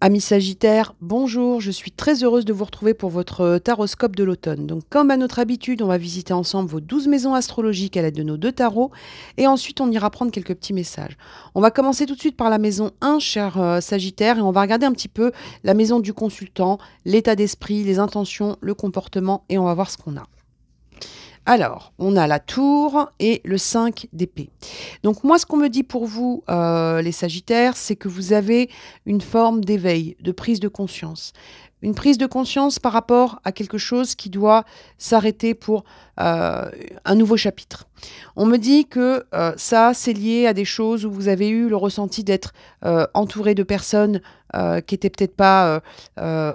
Amis Sagittaires, bonjour, je suis très heureuse de vous retrouver pour votre taroscope de l'automne. Donc comme à notre habitude, on va visiter ensemble vos 12 maisons astrologiques à l'aide de nos deux tarots et ensuite on ira prendre quelques petits messages. On va commencer tout de suite par la maison 1, cher Sagittaire, et on va regarder un petit peu la maison du consultant, l'état d'esprit, les intentions, le comportement et on va voir ce qu'on a. Alors, on a la tour et le 5 d'épée. Donc moi, ce qu'on me dit pour vous, les Sagittaires, c'est que vous avez une forme d'éveil, de prise de conscience. Une prise de conscience par rapport à quelque chose qui doit s'arrêter pour un nouveau chapitre. On me dit que ça, c'est lié à des choses où vous avez eu le ressenti d'être entouré de personnes qui n'étaient peut-être pas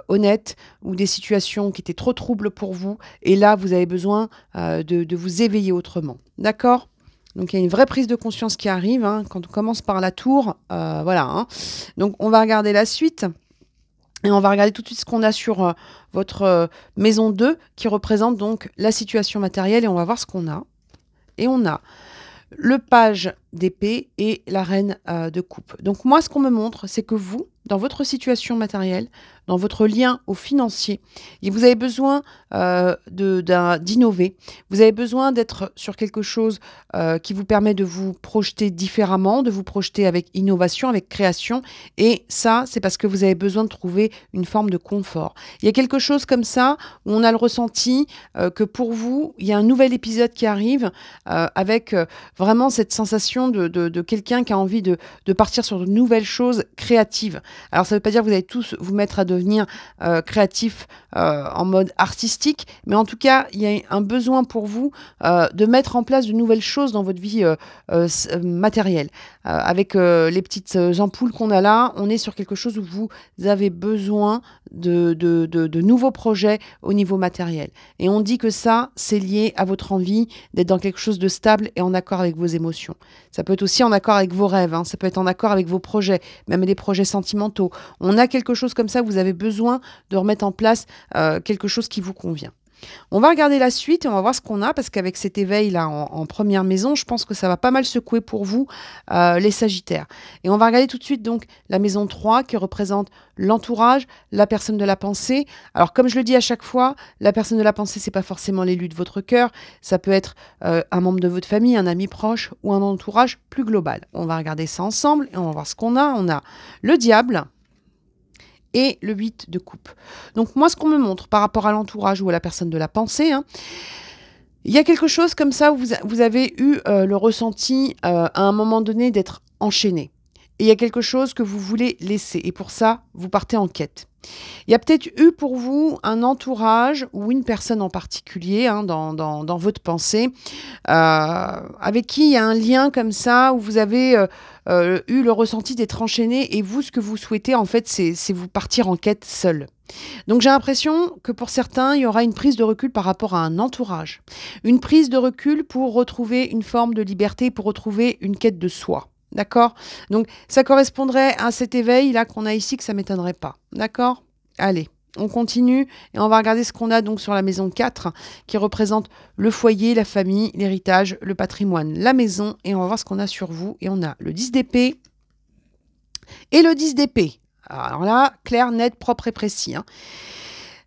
honnêtes ou des situations qui étaient trop troubles pour vous. Et là, vous avez besoin de vous éveiller autrement. D'accord ? Donc, il y a une vraie prise de conscience qui arrive hein, quand on commence par la tour. Voilà. Hein. Donc, on va regarder la suite. Et on va regarder tout de suite ce qu'on a sur votre maison 2 qui représente donc la situation matérielle. Et on va voir ce qu'on a. Et on a le page d'épée et la reine de coupe. Donc moi, ce qu'on me montre, c'est que vous, dans votre situation matérielle, dans votre lien au financier, et vous avez besoin d'innover. Vous avez besoin d'être sur quelque chose qui vous permet de vous projeter différemment, de vous projeter avec innovation, avec création. Et ça, c'est parce que vous avez besoin de trouver une forme de confort. Il y a quelque chose comme ça où on a le ressenti que pour vous, il y a un nouvel épisode qui arrive avec vraiment cette sensation de quelqu'un qui a envie de partir sur de nouvelles choses créatives. Alors, ça ne veut pas dire que vous allez tous vous mettre à devenir créatif en mode artistique, mais en tout cas, il y a un besoin pour vous de mettre en place de nouvelles choses dans votre vie matérielle. Avec les petites ampoules qu'on a là, on est sur quelque chose où vous avez besoin de nouveaux projets au niveau matériel. Et on dit que ça, c'est lié à votre envie d'être dans quelque chose de stable et en accord avec vos émotions. Ça peut être aussi en accord avec vos rêves, hein. Ça peut être en accord avec vos projets, même des projets sentimentaux. On a quelque chose comme ça, vous avez besoin de remettre en place quelque chose qui vous convient. On va regarder la suite et on va voir ce qu'on a parce qu'avec cet éveil-là en première maison, je pense que ça va pas mal secouer pour vous, les Sagittaires. Et on va regarder tout de suite donc la maison 3 qui représente l'entourage, la personne de la pensée. Alors comme je le dis à chaque fois, la personne de la pensée, c'est pas forcément l'élu de votre cœur. Ça peut être un membre de votre famille, un ami proche ou un entourage plus global. On va regarder ça ensemble et on va voir ce qu'on a. On a le diable et le 8 de coupe. Donc moi, ce qu'on me montre par rapport à l'entourage ou à la personne de la pensée, hein, il y a quelque chose comme ça où vous avez eu le ressenti à un moment donné d'être enchaîné. Et il y a quelque chose que vous voulez laisser. Et pour ça, vous partez en quête. Il y a peut-être eu pour vous un entourage ou une personne en particulier hein, dans votre pensée avec qui il y a un lien comme ça où vous avez eu le ressenti d'être enchaîné et vous, ce que vous souhaitez, en fait, c'est vous partir en quête seul. Donc j'ai l'impression que pour certains, il y aura une prise de recul par rapport à un entourage. Une prise de recul pour retrouver une forme de liberté, pour retrouver une quête de soi. D'accord? Donc ça correspondrait à cet éveil-là qu'on a ici, que ça ne m'étonnerait pas. D'accord? Allez. On continue et on va regarder ce qu'on a donc sur la maison 4 qui représente le foyer, la famille, l'héritage, le patrimoine, la maison et on va voir ce qu'on a sur vous et on a le 10 d'épée et le 10 d'épée. Alors là, clair, net, propre et précis. Hein.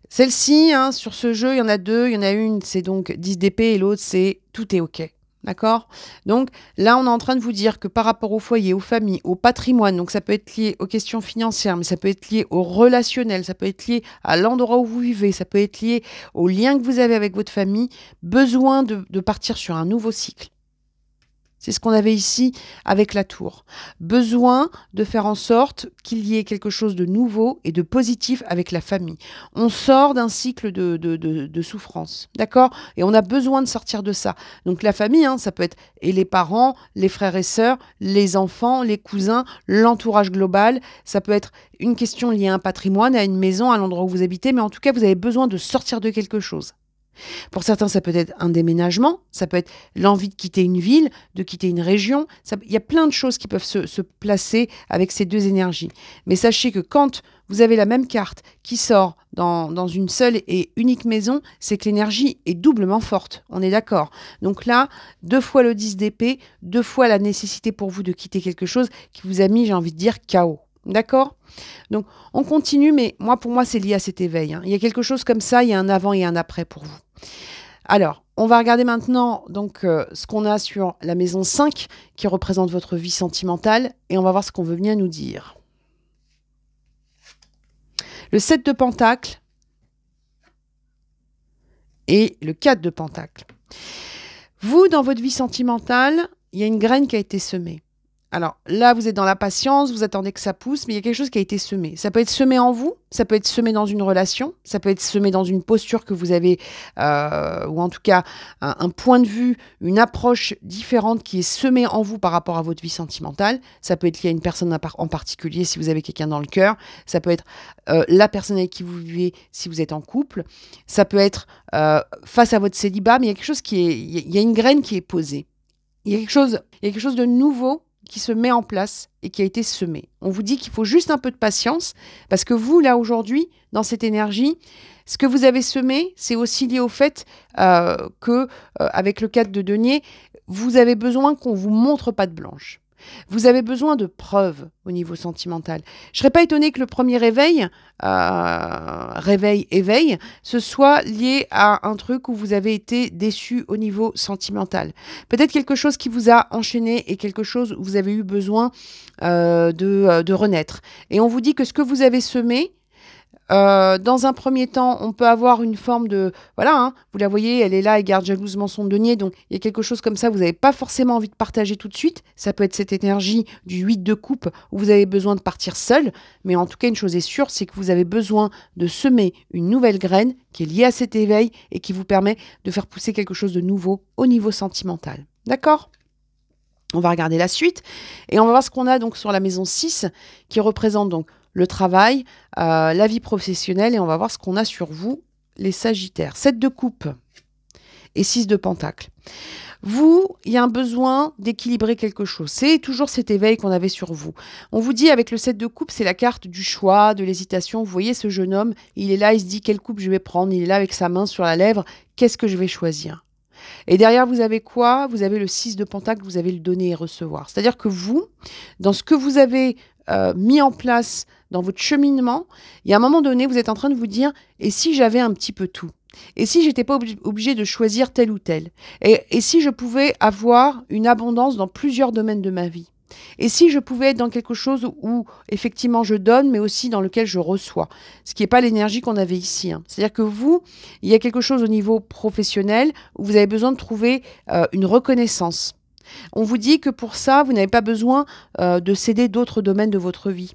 Celle-ci, hein, sur ce jeu, il y en a deux. Il y en a une, c'est donc 10 d'épée et l'autre, c'est tout est OK. D'accord? Donc là, on est en train de vous dire que par rapport au foyer, aux familles, au patrimoine, donc ça peut être lié aux questions financières, mais ça peut être lié au relationnel, ça peut être lié à l'endroit où vous vivez, ça peut être lié aux liens que vous avez avec votre famille, besoin de partir sur un nouveau cycle. C'est ce qu'on avait ici avec la tour. Besoin de faire en sorte qu'il y ait quelque chose de nouveau et de positif avec la famille. On sort d'un cycle de souffrance, d'accord? Et on a besoin de sortir de ça. Donc la famille, hein, ça peut être et les parents, les frères et sœurs, les enfants, les cousins, l'entourage global. Ça peut être une question liée à un patrimoine, à une maison, à l'endroit où vous habitez. Mais en tout cas, vous avez besoin de sortir de quelque chose. Pour certains, ça peut être un déménagement, ça peut être l'envie de quitter une ville, de quitter une région. Il y a plein de choses qui peuvent se placer avec ces deux énergies. Mais sachez que quand vous avez la même carte qui sort dans une seule et unique maison, c'est que l'énergie est doublement forte. On est d'accord. Donc là, 2 fois le 10 d'épée, 2 fois la nécessité pour vous de quitter quelque chose qui vous a mis, j'ai envie de dire, chaos. D'accord? Donc, on continue, mais moi, pour moi, c'est lié à cet éveil, hein. Il y a quelque chose comme ça, il y a un avant et un après pour vous. Alors, on va regarder maintenant donc ce qu'on a sur la maison 5 qui représente votre vie sentimentale et on va voir ce qu'on veut bien nous dire. Le 7 de Pentacle et le 4 de Pentacle. Vous, dans votre vie sentimentale, il y a une graine qui a été semée. Alors là, vous êtes dans la patience, vous attendez que ça pousse, mais il y a quelque chose qui a été semé. Ça peut être semé en vous, ça peut être semé dans une relation, ça peut être semé dans une posture que vous avez, ou en tout cas un point de vue, une approche différente qui est semée en vous par rapport à votre vie sentimentale. Ça peut être lié à une personne en particulier si vous avez quelqu'un dans le cœur. Ça peut être la personne avec qui vous vivez si vous êtes en couple. Ça peut être face à votre célibat, mais il y a quelque chose il y a une graine qui est posée. Il y a quelque chose de nouveau qui se met en place et qui a été semé. On vous dit qu'il faut juste un peu de patience parce que vous, là, aujourd'hui, dans cette énergie, ce que vous avez semé, c'est aussi lié au fait que, avec le 4 de denier, vous avez besoin qu'on ne vous montre pas de blanche. Vous avez besoin de preuves au niveau sentimental. Je ne serais pas étonnée que le premier réveil, éveil, ce soit lié à un truc où vous avez été déçu au niveau sentimental. Peut-être quelque chose qui vous a enchaîné et quelque chose où vous avez eu besoin de renaître. Et on vous dit que ce que vous avez semé, dans un premier temps, on peut avoir une forme de... Voilà, hein, vous la voyez, elle est là, elle garde jalousement son denier. Donc, il y a quelque chose comme ça, vous n'avez pas forcément envie de partager tout de suite. Ça peut être cette énergie du 8 de coupe où vous avez besoin de partir seul. Mais en tout cas, une chose est sûre, c'est que vous avez besoin de semer une nouvelle graine qui est liée à cet éveil et qui vous permet de faire pousser quelque chose de nouveau au niveau sentimental. D'accord ? On va regarder la suite et on va voir ce qu'on a donc sur la maison 6 qui représente donc le travail, la vie professionnelle et on va voir ce qu'on a sur vous, les Sagittaires. 7 de coupe et 6 de pentacle. Vous, il y a un besoin d'équilibrer quelque chose. C'est toujours cet éveil qu'on avait sur vous. On vous dit avec le 7 de coupe, c'est la carte du choix, de l'hésitation. Vous voyez ce jeune homme, il est là, il se dit quelle coupe je vais prendre. Il est là avec sa main sur la lèvre. Qu'est-ce que je vais choisir ? Et derrière, vous avez quoi ? Vous avez le 6 de pentacle, vous avez le donner et recevoir. C'est-à-dire que vous, dans ce que vous avez mis en place dans votre cheminement, il y a un moment donné, vous êtes en train de vous dire « et si j'avais un petit peu tout ? Et si j'étais pas obligée de choisir tel ou tel ? Et si je pouvais avoir une abondance dans plusieurs domaines de ma vie ? Et si je pouvais être dans quelque chose où effectivement je donne, mais aussi dans lequel je reçois, ce qui n'est pas l'énergie qu'on avait ici, hein. C'est-à-dire que vous, il y a quelque chose au niveau professionnel où vous avez besoin de trouver une reconnaissance. On vous dit que pour ça, vous n'avez pas besoin de céder d'autres domaines de votre vie.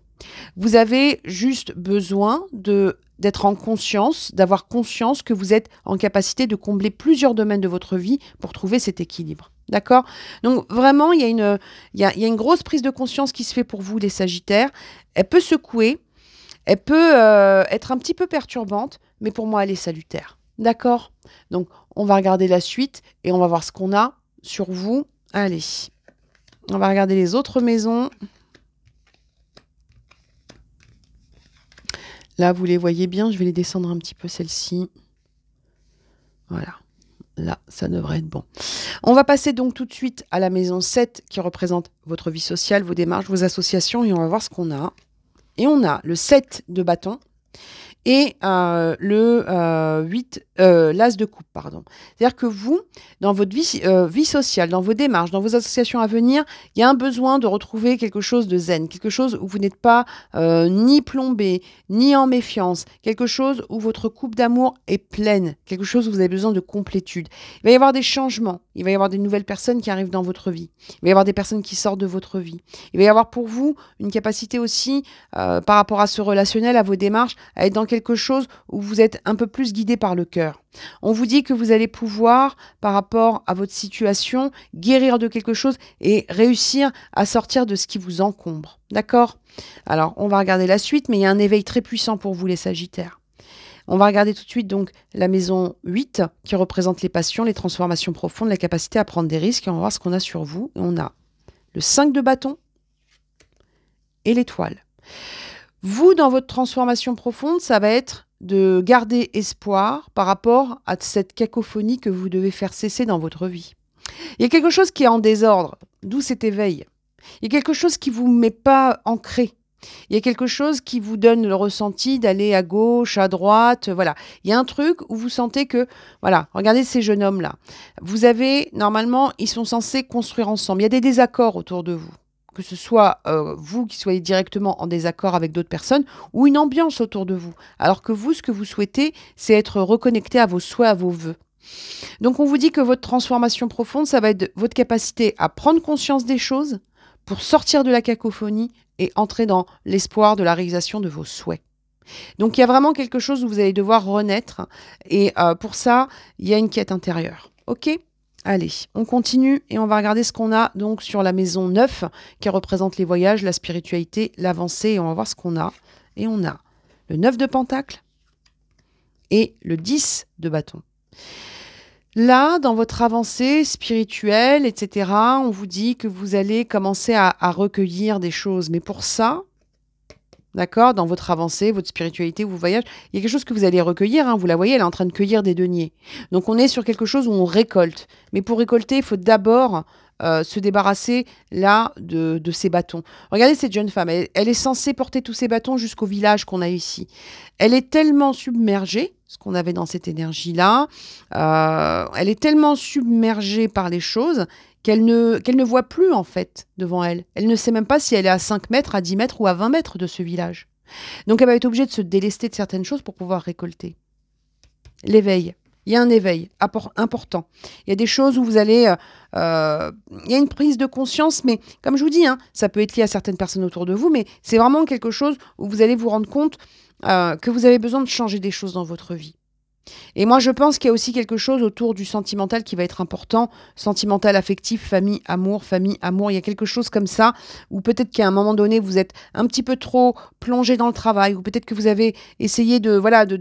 Vous avez juste besoin d'être en conscience, d'avoir conscience que vous êtes en capacité de combler plusieurs domaines de votre vie pour trouver cet équilibre. D'accord ? Donc vraiment, il y a une grosse prise de conscience qui se fait pour vous, les Sagittaires. Elle peut secouer, elle peut être un petit peu perturbante, mais pour moi, elle est salutaire. D'accord ? Donc, on va regarder la suite et on va voir ce qu'on a sur vous. Allez, on va regarder les autres maisons. Là, vous les voyez bien, je vais les descendre un petit peu, celles-ci. Voilà. Là, ça devrait être bon. On va passer donc tout de suite à la maison 7 qui représente votre vie sociale, vos démarches, vos associations et on va voir ce qu'on a. Et on a le 7 de bâton et le 8, l'as de coupe, pardon. C'est-à-dire que vous, dans votre vie sociale, dans vos démarches, dans vos associations à venir, il y a un besoin de retrouver quelque chose de zen, quelque chose où vous n'êtes pas ni plombé, ni en méfiance, quelque chose où votre coupe d'amour est pleine, quelque chose où vous avez besoin de complétude. Il va y avoir des changements, il va y avoir des nouvelles personnes qui arrivent dans votre vie, il va y avoir des personnes qui sortent de votre vie. Il va y avoir pour vous une capacité aussi, par rapport à ce relationnel, à vos démarches, à être dans quelque chose où vous êtes un peu plus guidé par le cœur. On vous dit que vous allez pouvoir, par rapport à votre situation, guérir de quelque chose et réussir à sortir de ce qui vous encombre. D'accord ? Alors, on va regarder la suite, mais il y a un éveil très puissant pour vous, les Sagittaires. On va regarder tout de suite donc la maison 8 qui représente les passions, les transformations profondes, la capacité à prendre des risques et on va voir ce qu'on a sur vous. Et on a le 5 de bâton et l'étoile. Vous, dans votre transformation profonde, ça va être de garder espoir par rapport à cette cacophonie que vous devez faire cesser dans votre vie. Il y a quelque chose qui est en désordre, d'où cet éveil. Il y a quelque chose qui ne vous met pas ancré Il y a quelque chose qui vous donne le ressenti d'aller à gauche, à droite, voilà. Il y a un truc où vous sentez que, voilà, regardez ces jeunes hommes-là. Vous avez, normalement, ils sont censés construire ensemble. Il y a des désaccords autour de vous. Que ce soit vous qui soyez directement en désaccord avec d'autres personnes ou une ambiance autour de vous. Alors que vous, ce que vous souhaitez, c'est être reconnecté à vos souhaits, à vos vœux. Donc on vous dit que votre transformation profonde, ça va être votre capacité à prendre conscience des choses pour sortir de la cacophonie et entrer dans l'espoir de la réalisation de vos souhaits. Donc il y a vraiment quelque chose où vous allez devoir renaître et pour ça, il y a une quête intérieure. Ok ? Allez, on continue et on va regarder ce qu'on a donc sur la maison 9 qui représente les voyages, la spiritualité, l'avancée et on va voir ce qu'on a. Et on a le 9 de pentacle et le 10 de bâton. Là, dans votre avancée spirituelle, etc., on vous dit que vous allez commencer à recueillir des choses. Mais pour ça, d'accord, dans votre avancée, votre spiritualité, vos voyages, il y a quelque chose que vous allez recueillir. Hein, vous la voyez, elle est en train de cueillir des deniers. Donc on est sur quelque chose où on récolte. Mais pour récolter, il faut d'abord se débarrasser là de ces bâtons. Regardez cette jeune femme, elle est censée porter tous ces bâtons jusqu'au village qu'on a ici. Elle est tellement submergée, ce qu'on avait dans cette énergie-là, elle est tellement submergée par les choses qu'elle ne voit plus en fait devant elle. Elle ne sait même pas si elle est à 5 mètres, à 10 mètres ou à 20 mètres de ce village. Donc elle va être obligée de se délester de certaines choses pour pouvoir récolter. L'éveil. Il y a un éveil important. Il y a des choses où vous allez... il y a une prise de conscience, mais comme je vous dis, hein, ça peut être lié à certaines personnes autour de vous, mais c'est vraiment quelque chose où vous allez vous rendre compte que vous avez besoin de changer des choses dans votre vie. Et moi, je pense qu'il y a aussi quelque chose autour du sentimental qui va être important. Sentimental, affectif, famille, amour, famille, amour. Il y a quelque chose comme ça où peut-être qu'à un moment donné, vous êtes un petit peu trop plongé dans le travail ou peut-être que vous avez essayé de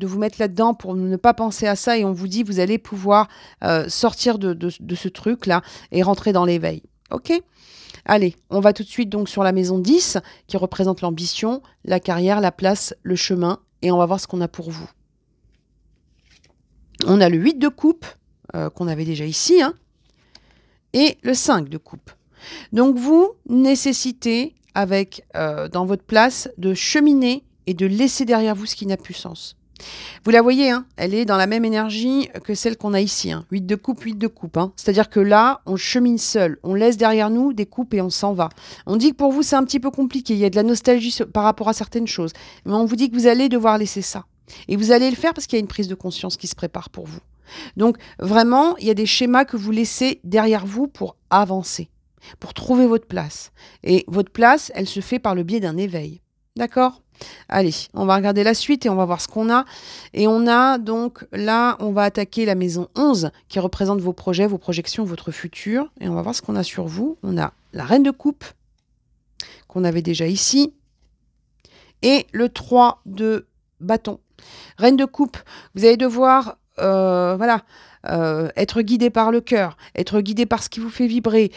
vous mettre là-dedans pour ne pas penser à ça et on vous dit vous allez pouvoir sortir de ce truc-là et rentrer dans l'éveil. OK ? Allez, on va tout de suite donc sur la maison 10 qui représente l'ambition, la carrière, la place, le chemin et on va voir ce qu'on a pour vous. On a le 8 de coupe, qu'on avait déjà ici, hein, et le 5 de coupe. Donc vous nécessitez, dans votre place, de cheminer et de laisser derrière vous ce qui n'a plus sens. Vous la voyez, hein, elle est dans la même énergie que celle qu'on a ici. Hein, 8 de coupe, 8 de coupe. Hein. C'est-à-dire que là, on chemine seul. On laisse derrière nous des coupes et on s'en va. On dit que pour vous, c'est un petit peu compliqué. Il y a de la nostalgie par rapport à certaines choses. Mais on vous dit que vous allez devoir laisser ça. Et vous allez le faire parce qu'il y a une prise de conscience qui se prépare pour vous. Donc, vraiment, il y a des schémas que vous laissez derrière vous pour avancer, pour trouver votre place. Et votre place, elle se fait par le biais d'un éveil. D'accord ? Allez, on va regarder la suite et on va voir ce qu'on a. Et on a donc, là, on va attaquer la maison 11 qui représente vos projets, vos projections, votre futur. Et on va voir ce qu'on a sur vous. On a la reine de coupe qu'on avait déjà ici et le 3 de bâton. Reine de coupe, vous allez devoir être guidé par le cœur, être guidé par ce qui vous fait vibrer.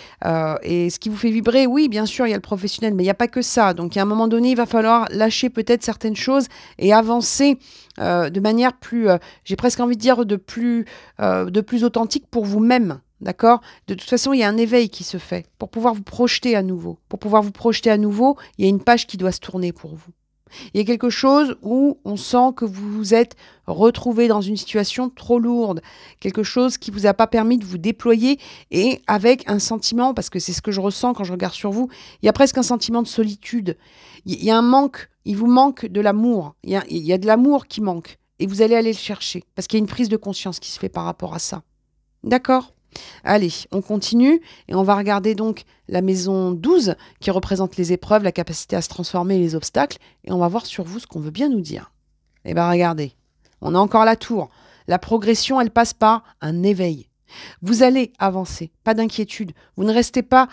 Et ce qui vous fait vibrer, oui, bien sûr, il y a le professionnel, mais il n'y a pas que ça. Donc, à un moment donné, il va falloir lâcher peut-être certaines choses et avancer de manière plus, j'ai presque envie de dire, de plus authentique pour vous-même. D'accord ? De toute façon, il y a un éveil qui se fait pour pouvoir vous projeter à nouveau. Pour pouvoir vous projeter à nouveau, il y a une page qui doit se tourner pour vous. Il y a quelque chose où on sent que vous vous êtes retrouvé dans une situation trop lourde, quelque chose qui ne vous a pas permis de vous déployer et avec un sentiment, parce que c'est ce que je ressens quand je regarde sur vous, il y a presque un sentiment de solitude. Il y a un manque, il vous manque de l'amour, il y a de l'amour qui manque et vous allez aller le chercher parce qu'il y a une prise de conscience qui se fait par rapport à ça. D'accord ? Allez, on continue et on va regarder donc la maison 12 qui représente les épreuves, la capacité à se transformer et les obstacles et on va voir sur vous ce qu'on veut bien nous dire. Eh bien regardez, on a encore la tour. La progression, elle passe par un éveil. Vous allez avancer, pas d'inquiétude. Vous ne restez pas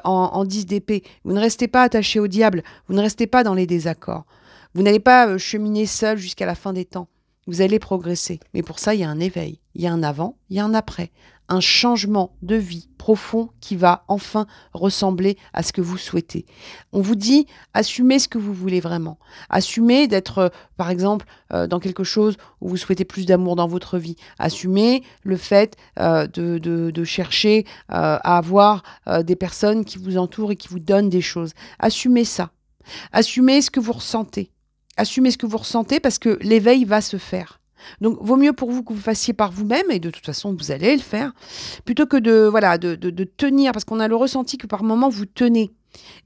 en 10 d'épée, vous ne restez pas attaché au diable, vous ne restez pas dans les désaccords. Vous n'allez pas cheminer seul jusqu'à la fin des temps. Vous allez progresser. Mais pour ça, il y a un éveil, il y a un avant, il y a un après. Un changement de vie profond qui va enfin ressembler à ce que vous souhaitez. On vous dit, assumez ce que vous voulez vraiment. Assumez d'être, par exemple, dans quelque chose où vous souhaitez plus d'amour dans votre vie. Assumez le fait de chercher à avoir des personnes qui vous entourent et qui vous donnent des choses. Assumez ça. Assumez ce que vous ressentez. Assumez ce que vous ressentez parce que l'éveil va se faire. Donc, vaut mieux pour vous que vous fassiez par vous-même, et de toute façon, vous allez le faire, plutôt que de tenir, parce qu'on a le ressenti que par moment, vous tenez.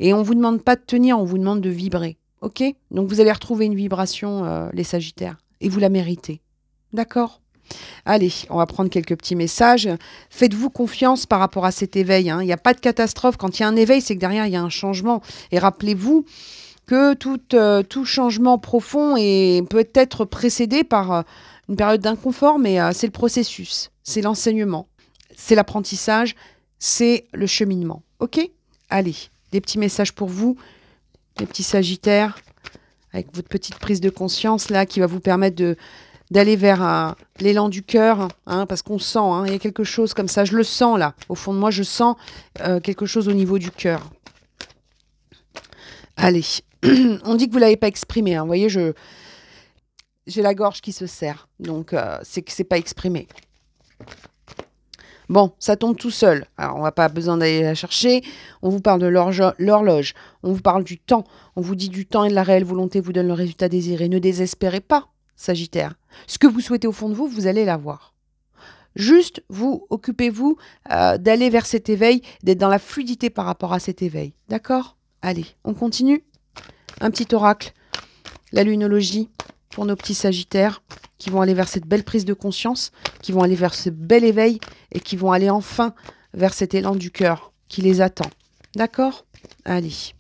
Et on ne vous demande pas de tenir, on vous demande de vibrer. OK? Donc, vous allez retrouver une vibration, les Sagittaires, et vous la méritez. D'accord? Allez, on va prendre quelques petits messages. Faites-vous confiance par rapport à cet éveil, hein. Il n'y a pas de catastrophe. Quand il y a un éveil, c'est que derrière, il y a un changement. Et rappelez-vous que tout changement profond peut être précédé par une période d'inconfort, mais c'est le processus, c'est l'enseignement, c'est l'apprentissage, c'est le cheminement. OK? Allez, des petits messages pour vous, les petits Sagittaires, avec votre petite prise de conscience là qui va vous permettre d'aller vers l'élan du cœur, hein, parce qu'on sent, hein, il y a quelque chose comme ça, je le sens là, au fond de moi, je sens quelque chose au niveau du cœur. Allez, on dit que vous ne l'avez pas exprimé, hein, vous voyez, j'ai la gorge qui se serre, donc c'est que c'est pas exprimé. Bon, ça tombe tout seul. Alors, on va pas besoin d'aller la chercher. On vous parle de l'horloge. On vous parle du temps. On vous dit du temps et de la réelle volonté vous donne le résultat désiré. Ne désespérez pas, Sagittaire. Ce que vous souhaitez au fond de vous, vous allez l'avoir. Juste, vous, occupez-vous d'aller vers cet éveil, d'être dans la fluidité par rapport à cet éveil. D'accord? Allez, on continue. Un petit oracle. La lunologie pour nos petits Sagittaires qui vont aller vers cette belle prise de conscience, qui vont aller vers ce bel éveil et qui vont aller enfin vers cet élan du cœur qui les attend. D'accord? Allez.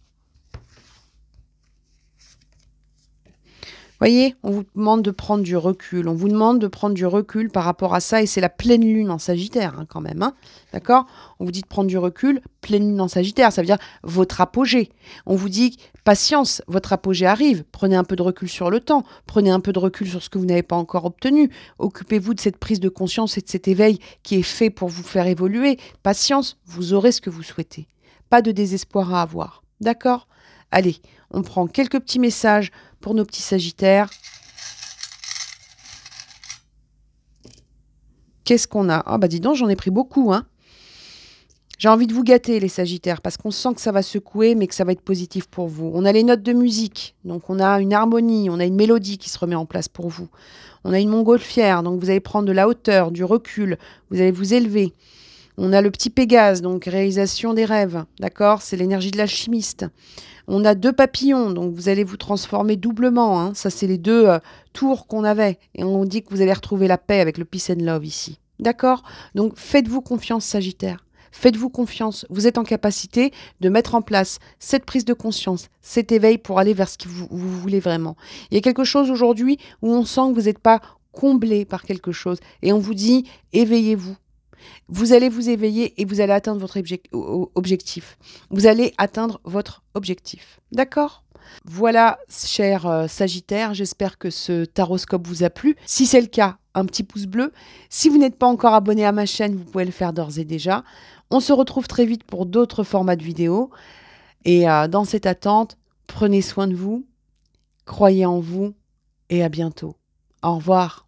Voyez, on vous demande de prendre du recul. On vous demande de prendre du recul par rapport à ça. Et c'est la pleine lune en Sagittaire, hein, quand même. Hein, d'accord? On vous dit de prendre du recul. Pleine lune en Sagittaire, ça veut dire votre apogée. On vous dit, patience, votre apogée arrive. Prenez un peu de recul sur le temps. Prenez un peu de recul sur ce que vous n'avez pas encore obtenu. Occupez-vous de cette prise de conscience et de cet éveil qui est fait pour vous faire évoluer. Patience, vous aurez ce que vous souhaitez. Pas de désespoir à avoir. D'accord? Allez, on prend quelques petits messages pour nos petits Sagittaires. Qu'est-ce qu'on a? Ah bah dis donc, j'en ai pris beaucoup, hein. J'ai envie de vous gâter, les Sagittaires, parce qu'on sent que ça va secouer, mais que ça va être positif pour vous. On a les notes de musique, donc on a une harmonie, on a une mélodie qui se remet en place pour vous. On a une montgolfière, donc vous allez prendre de la hauteur, du recul, vous allez vous élever. On a le petit Pégase, donc réalisation des rêves, d'accord? C'est l'énergie de l'alchimiste. On a 2 papillons, donc vous allez vous transformer doublement. Hein. Ça, c'est les 2 tours qu'on avait. Et on dit que vous allez retrouver la paix avec le peace and love ici. D'accord? Donc, faites-vous confiance, Sagittaire. Faites-vous confiance. Vous êtes en capacité de mettre en place cette prise de conscience, cet éveil pour aller vers ce que vous voulez vraiment. Il y a quelque chose aujourd'hui où on sent que vous n'êtes pas comblé par quelque chose. Et on vous dit, éveillez-vous. Vous allez vous éveiller et vous allez atteindre votre objectif. Vous allez atteindre votre objectif. D'accord? Voilà, cher Sagittaire, j'espère que ce taroscope vous a plu. Si c'est le cas, un petit pouce bleu. Si vous n'êtes pas encore abonné à ma chaîne, vous pouvez le faire d'ores et déjà. On se retrouve très vite pour d'autres formats de vidéos. Et dans cette attente, prenez soin de vous, croyez en vous et à bientôt. Au revoir.